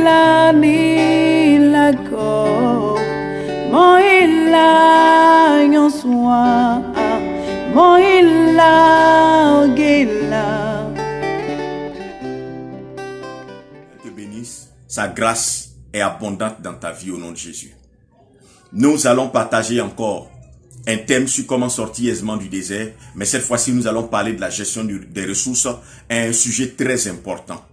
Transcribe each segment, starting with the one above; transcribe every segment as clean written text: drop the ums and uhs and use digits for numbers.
Moila ni lago, Moila yonswa, Moila gela. Te bénisse, sa grâce est abondante dans ta vie au nom de Jésus. Nous allons partager encore un thème sur comment sortir aisément du désert, mais cette fois-ci nous allons parler de la gestion des ressources, un sujet très important.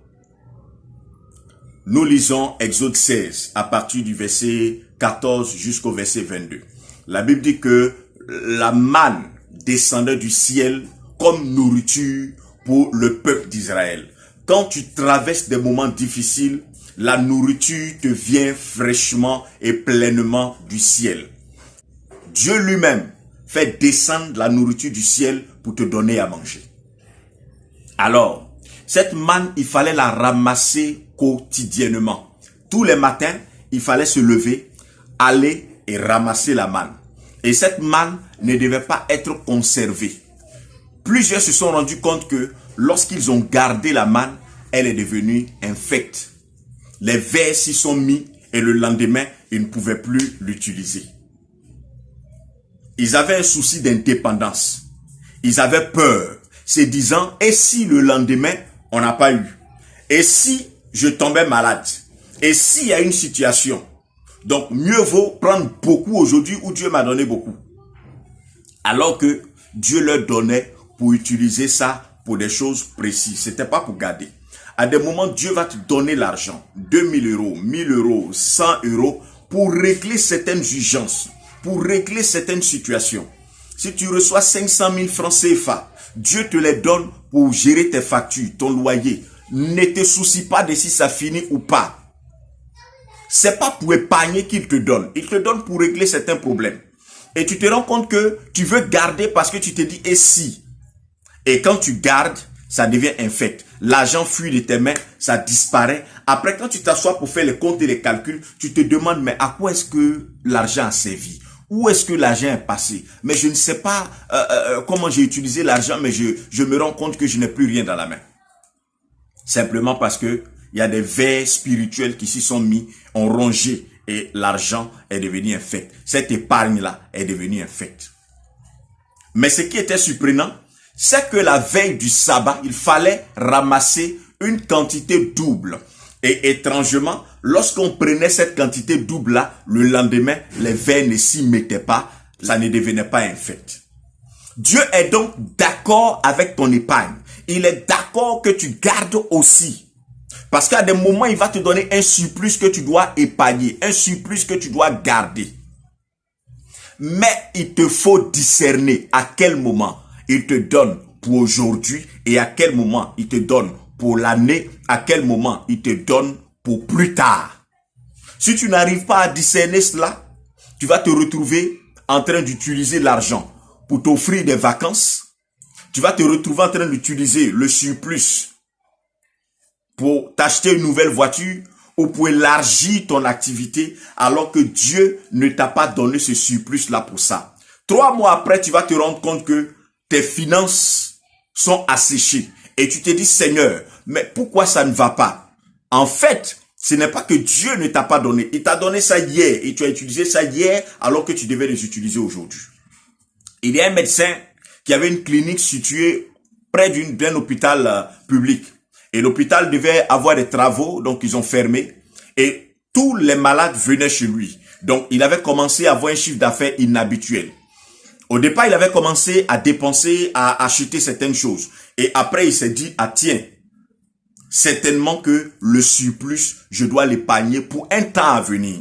Nous lisons Exode 16 à partir du verset 14 jusqu'au verset 22. La Bible dit que la manne descendait du ciel comme nourriture pour le peuple d'Israël. Quand tu traverses des moments difficiles, la nourriture te vient fraîchement et pleinement du ciel. Dieu lui-même fait descendre la nourriture du ciel pour te donner à manger. Alors, cette manne, il fallait la ramasser quotidiennement. Tous les matins, il fallait se lever, aller et ramasser la manne. Et cette manne ne devait pas être conservée. Plusieurs se sont rendus compte que lorsqu'ils ont gardé la manne, elle est devenue infecte. Les vers s'y sont mis et le lendemain, ils ne pouvaient plus l'utiliser. Ils avaient un souci d'indépendance. Ils avaient peur, se disant, et si le lendemain, on n'a pas eu? Et si je tombais malade? Et s'il y a une situation? Donc, mieux vaut prendre beaucoup aujourd'hui où Dieu m'a donné beaucoup. Alors que Dieu leur donnait pour utiliser ça pour des choses précises. C'était pas pour garder. À des moments, Dieu va te donner l'argent. 2000 euros, 1000 euros, 100 euros pour régler certaines urgences, pour régler certaines situations. Si tu reçois 500 000 francs CFA, Dieu te les donne pour gérer tes factures, ton loyer. Ne te soucie pas de si ça finit ou pas. C'est pas pour épargner qu'il te donne. Il te donne pour régler certains problèmes. Et tu te rends compte que tu veux garder parce que tu te dis, et si? Et quand tu gardes, ça devient infect. L'argent fuit de tes mains, ça disparaît. Après, quand tu t'assois pour faire les comptes et les calculs, tu te demandes, mais à quoi est-ce que l'argent a servi? Où est-ce que l'argent est passé? Mais je ne sais pas comment j'ai utilisé l'argent, mais je me rends compte que je n'ai plus rien dans la main. Simplement parce que il y a des vers spirituels qui s'y sont mis, ont rongé et l'argent est devenu infect. Cette épargne-là est devenue infecte. Mais ce qui était surprenant, c'est que la veille du sabbat, il fallait ramasser une quantité double. Et étrangement, lorsqu'on prenait cette quantité double-là, le lendemain, les vers ne s'y mettaient pas, ça ne devenait pas infect. Dieu est donc d'accord avec ton épargne. Il est d'accord que tu gardes aussi. Parce qu'à des moments, il va te donner un surplus que tu dois épargner, un surplus que tu dois garder. Mais il te faut discerner à quel moment il te donne pour aujourd'hui et à quel moment il te donne pour l'année, à quel moment il te donne pour plus tard. Si tu n'arrives pas à discerner cela, tu vas te retrouver en train d'utiliser l'argent pour t'offrir des vacances. Tu vas te retrouver en train d'utiliser le surplus pour t'acheter une nouvelle voiture ou pour élargir ton activité alors que Dieu ne t'a pas donné ce surplus-là pour ça. 3 mois après, tu vas te rendre compte que tes finances sont asséchées. Et tu te dis, Seigneur, mais pourquoi ça ne va pas? En fait, ce n'est pas que Dieu ne t'a pas donné. Il t'a donné ça hier et tu as utilisé ça hier alors que tu devais les utiliser aujourd'hui. Il y a un médecin qui avait une clinique située près d'un hôpital public. Et l'hôpital devait avoir des travaux, donc ils ont fermé. Et tous les malades venaient chez lui. Donc il avait commencé à avoir un chiffre d'affaires inhabituel. Au départ, il avait commencé à dépenser, à acheter certaines choses. Et après, il s'est dit, ah tiens, certainement que le surplus, je dois l'épargner pour un temps à venir.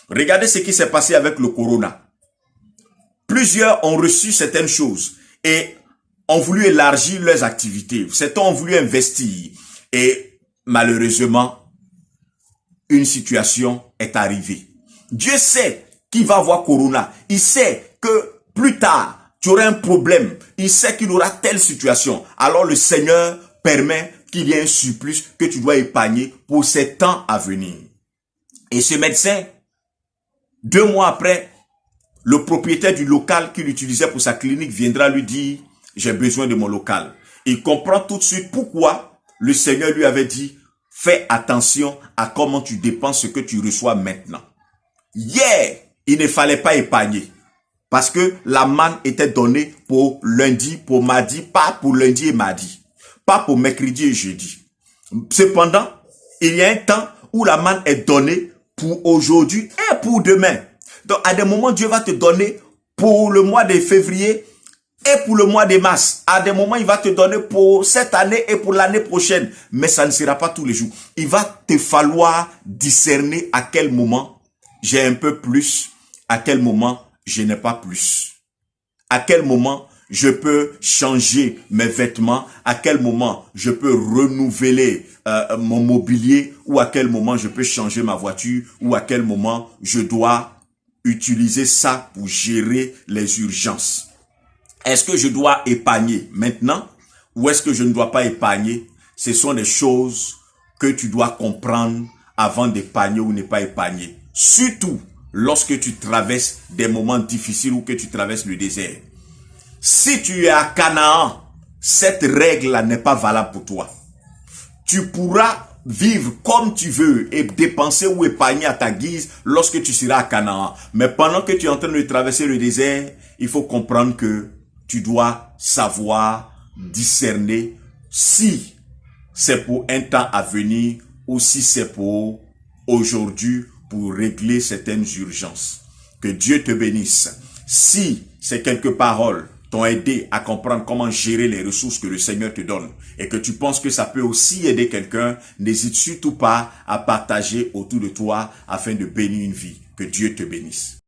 Regardez ce qui s'est passé avec le corona. Plusieurs ont reçu certaines choses et ont voulu élargir leurs activités. Certains ont voulu investir. Et malheureusement, une situation est arrivée. Dieu sait qui va avoir corona. Il sait que plus tard, tu auras un problème. Il sait qu'il aura telle situation. Alors le Seigneur permet qu'il y ait un surplus que tu dois épargner pour ces temps à venir. Et ce médecin, 2 mois après, le propriétaire du local qu'il utilisait pour sa clinique viendra lui dire, j'ai besoin de mon local. Il comprend tout de suite pourquoi le Seigneur lui avait dit, fais attention à comment tu dépenses ce que tu reçois maintenant. Hier, il ne fallait pas épargner. Parce que la manne était donnée pour lundi, pour mardi, pas pour lundi et mardi. Pas pour mercredi et jeudi. Cependant, il y a un temps où la manne est donnée pour aujourd'hui et pour demain. Donc, à des moments, Dieu va te donner pour le mois de février et pour le mois de mars. À des moments, il va te donner pour cette année et pour l'année prochaine. Mais ça ne sera pas tous les jours. Il va te falloir discerner à quel moment j'ai un peu plus, à quel moment je n'ai pas plus. À quel moment je peux changer mes vêtements, à quel moment je peux renouveler mon mobilier, ou à quel moment je peux changer ma voiture, ou à quel moment je dois utiliser ça pour gérer les urgences. Est-ce que je dois épargner maintenant ou est-ce que je ne dois pas épargner? Ce sont des choses que tu dois comprendre avant d'épargner ou ne pas épargner. Surtout lorsque tu traverses des moments difficiles ou que tu traverses le désert. Si tu es à Canaan, cette règle-là n'est pas valable pour toi. Tu pourras vivre comme tu veux et dépenser ou épargner à ta guise lorsque tu seras à Canaan. Mais pendant que tu es en train de traverser le désert, il faut comprendre que tu dois savoir discerner si c'est pour un temps à venir ou si c'est pour aujourd'hui pour régler certaines urgences. Que Dieu te bénisse. Si ces quelques paroles t'ont aidé à comprendre comment gérer les ressources que le Seigneur te donne et que tu penses que ça peut aussi aider quelqu'un, n'hésite surtout pas à partager autour de toi afin de bénir une vie. Que Dieu te bénisse.